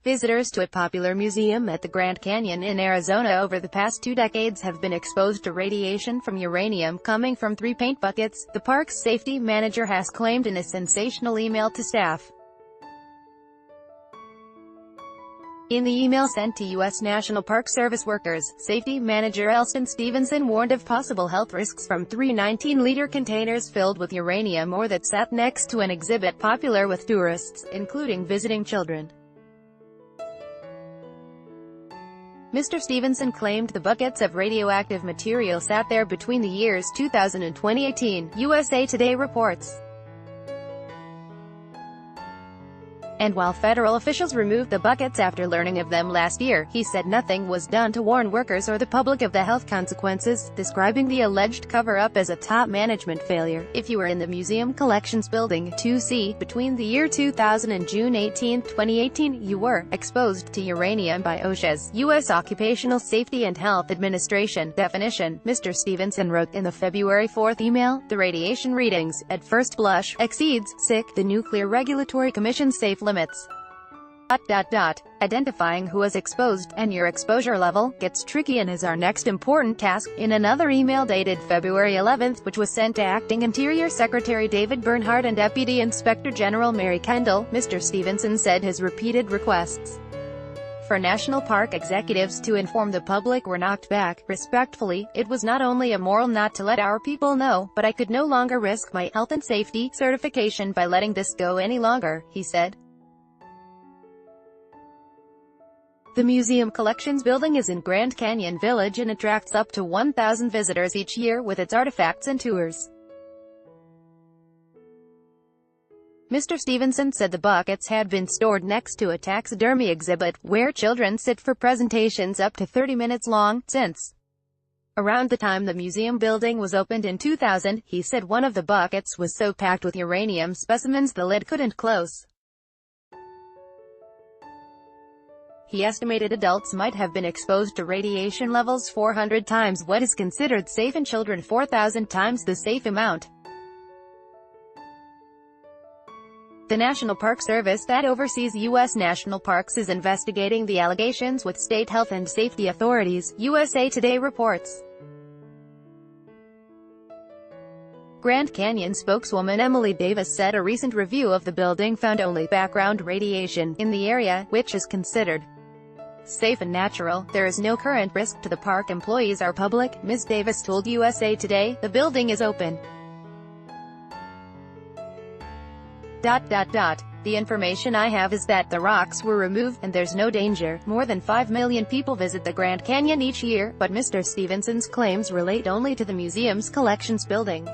Visitors to a popular museum at the Grand Canyon in Arizona over the past 2 decades have been exposed to radiation from uranium coming from 3 paint buckets, the park's safety manager has claimed in a sensational email to staff. In the email sent to U.S. National Park Service workers, Safety Manager Elston Stevenson warned of possible health risks from 3 19-liter containers filled with uranium ore that sat next to an exhibit popular with tourists, including visiting children. Mr. Stevenson claimed the buckets of radioactive material sat there between the years 2000 and 2018, USA Today reports. And while federal officials removed the buckets after learning of them last year, he said nothing was done to warn workers or the public of the health consequences, describing the alleged cover-up as a top management failure. If you were in the Museum Collections Building, 2C, between the year 2000 and June 18, 2018, you were exposed to uranium by OSHA's U.S. Occupational Safety and Health Administration definition, Mr. Stevenson wrote in the February 4 email. The radiation readings, at first blush, exceeds the Nuclear Regulatory Commission's safe limits. Identifying who is exposed, and your exposure level, gets tricky and is our next important task. In another email dated February 11, which was sent to Acting Interior Secretary David Bernhardt and Deputy Inspector General Mary Kendall, Mr. Stevenson said his repeated requests for national park executives to inform the public were knocked back. Respectfully, it was not only immoral not to let our people know, but I could no longer risk my health and safety certification by letting this go any longer, he said. The Museum Collections Building is in Grand Canyon Village and attracts up to 1,000 visitors each year with its artifacts and tours. Mr. Stevenson said the buckets had been stored next to a taxidermy exhibit, where children sit for presentations up to 30 minutes long, since around the time the museum building was opened in 2000, he said one of the buckets was so packed with uranium specimens the lid couldn't close. He estimated adults might have been exposed to radiation levels 400 times what is considered safe and children 4,000 times the safe amount. The National Park Service that oversees U.S. national parks is investigating the allegations with state health and safety authorities, USA Today reports. Grand Canyon spokeswoman Emily Davis said a recent review of the building found only background radiation in the area, which is considered safe and natural. There is no current risk to the park employees or public, Ms. Davis told USA Today. The building is open. The information I have is that the rocks were removed, and there's no danger. More than 5 million people visit the Grand Canyon each year, but Mr. Stevenson's claims relate only to the museum's collections building.